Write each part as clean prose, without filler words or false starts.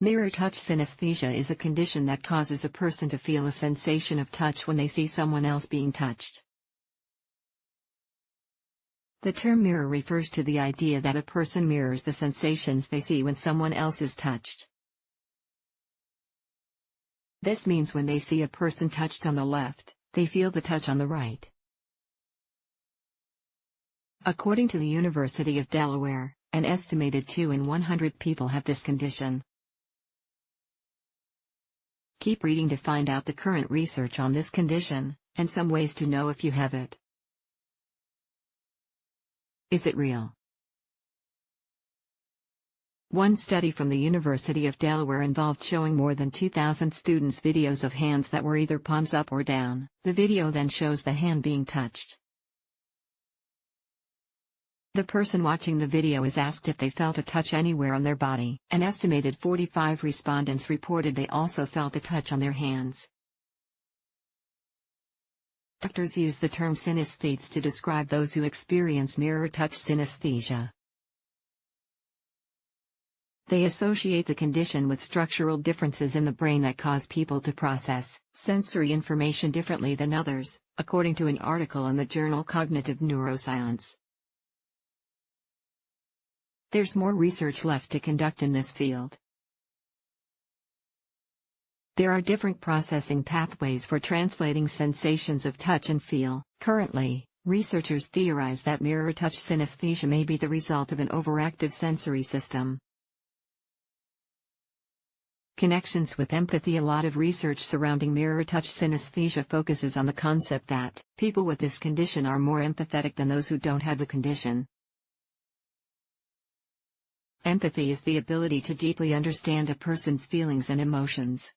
Mirror touch synesthesia is a condition that causes a person to feel a sensation of touch when they see someone else being touched. The term mirror refers to the idea that a person mirrors the sensations they see when someone else is touched. This means when they see a person touched on the left, they feel the touch on the right. According to the University of Delaware, an estimated 2 in 100 people have this condition. Keep reading to find out the current research on this condition, and some ways to know if you have it. Is it real? One study from the University of Delaware involved showing more than 2,000 students videos of hands that were either palms up or down. The video then shows the hand being touched. The person watching the video is asked if they felt a touch anywhere on their body. An estimated 45 respondents reported they also felt a touch on their hands. Doctors use the term synesthetes to describe those who experience mirror touch synesthesia. They associate the condition with structural differences in the brain that cause people to process sensory information differently than others, according to an article in the journal Cognitive Neuroscience. There's more research left to conduct in this field. There are different processing pathways for translating sensations of touch and feel. Currently, researchers theorize that mirror touch synesthesia may be the result of an overactive sensory system. Connections with empathy. A lot of research surrounding mirror touch synesthesia focuses on the concept that people with this condition are more empathetic than those who don't have the condition. Empathy is the ability to deeply understand a person's feelings and emotions.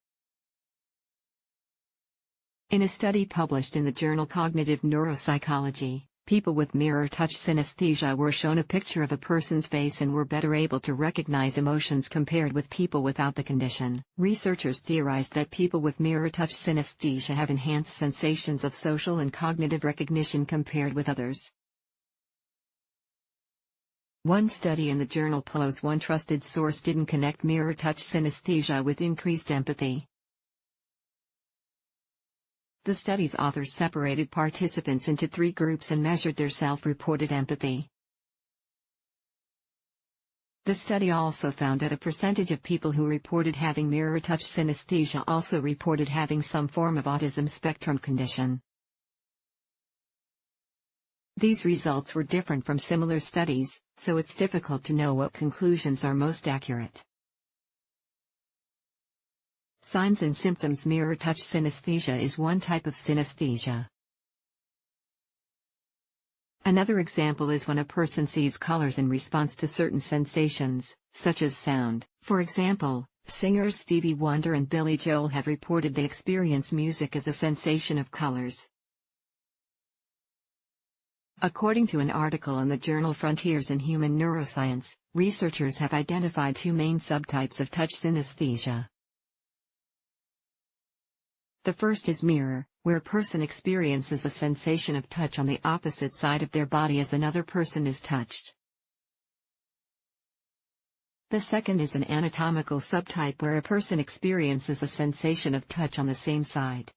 In a study published in the journal Cognitive Neuropsychology, people with mirror touch synesthesia were shown a picture of a person's face and were better able to recognize emotions compared with people without the condition. Researchers theorized that people with mirror touch synesthesia have enhanced sensations of social and cognitive recognition compared with others. One study in the journal PLOS One trusted source didn't connect mirror touch synesthesia with increased empathy. The study's authors separated participants into 3 groups and measured their self-reported empathy. The study also found that a percentage of people who reported having mirror touch synesthesia also reported having some form of autism spectrum condition. These results were different from similar studies, so it's difficult to know what conclusions are most accurate. Signs and symptoms. Mirror touch synesthesia is one type of synesthesia. Another example is when a person sees colors in response to certain sensations, such as sound. For example, singers Stevie Wonder and Billy Joel have reported they experience music as a sensation of colors. According to an article in the journal Frontiers in Human Neuroscience, researchers have identified 2 main subtypes of touch synesthesia. The first is mirror, where a person experiences a sensation of touch on the opposite side of their body as another person is touched. The second is an anatomical subtype where a person experiences a sensation of touch on the same side.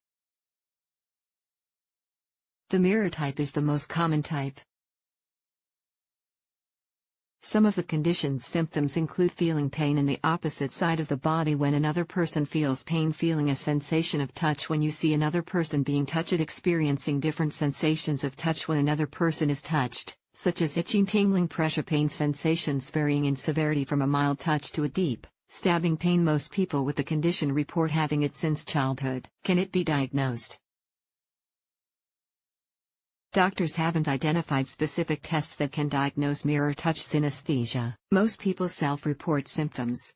The mirror type is the most common type. Some of the condition's symptoms include feeling pain in the opposite side of the body when another person feels pain, feeling a sensation of touch when you see another person being touched, experiencing different sensations of touch when another person is touched, such as itching, tingling, pressure, pain sensations varying in severity from a mild touch to a deep, stabbing pain. Most people with the condition report having it since childhood. Can it be diagnosed? Doctors haven't identified specific tests that can diagnose mirror touch synesthesia. Most people self-report symptoms.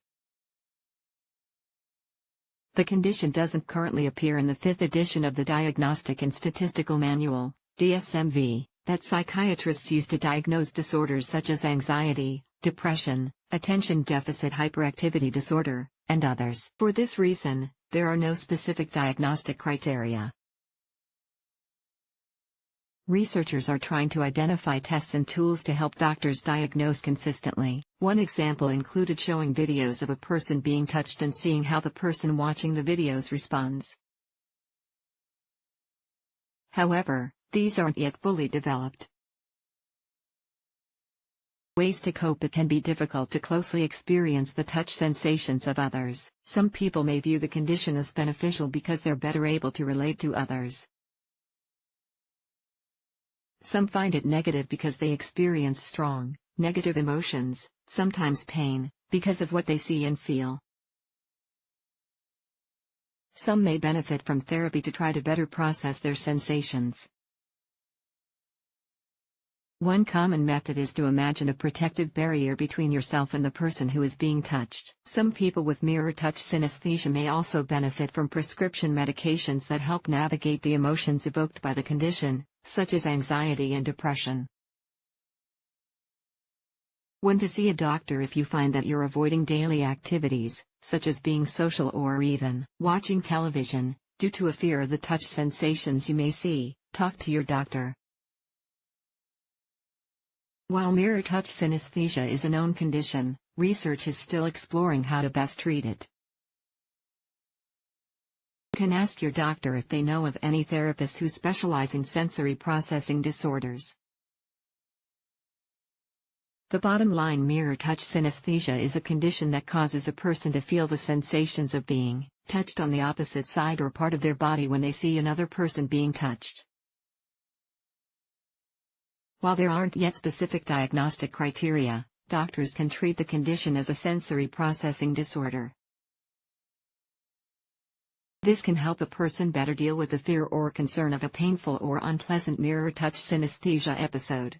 The condition doesn't currently appear in the 5th edition of the Diagnostic and Statistical Manual, DSM-V, that psychiatrists use to diagnose disorders such as anxiety, depression, attention deficit hyperactivity disorder, and others. For this reason, there are no specific diagnostic criteria. Researchers are trying to identify tests and tools to help doctors diagnose consistently. One example included showing videos of a person being touched and seeing how the person watching the videos responds. However, these aren't yet fully developed. Ways to cope. It can be difficult to closely experience the touch sensations of others. Some people may view the condition as beneficial because they're better able to relate to others. Some find it negative because they experience strong, negative emotions, sometimes pain, because of what they see and feel. Some may benefit from therapy to try to better process their sensations. One common method is to imagine a protective barrier between yourself and the person who is being touched. Some people with mirror touch synesthesia may also benefit from prescription medications that help navigate the emotions evoked by the condition, such as anxiety and depression. When to see a doctor if you find that you're avoiding daily activities, such as being social or even watching television, due to a fear of the touch sensations you may see. Talk to your doctor. While mirror touch synesthesia is a known condition, research is still exploring how to best treat it. You can ask your doctor if they know of any therapists who specialize in sensory processing disorders. The bottom line: mirror touch synesthesia is a condition that causes a person to feel the sensations of being touched on the opposite side or part of their body when they see another person being touched. While there aren't yet specific diagnostic criteria, doctors can treat the condition as a sensory processing disorder. This can help a person better deal with the fear or concern of a painful or unpleasant mirror touch synesthesia episode.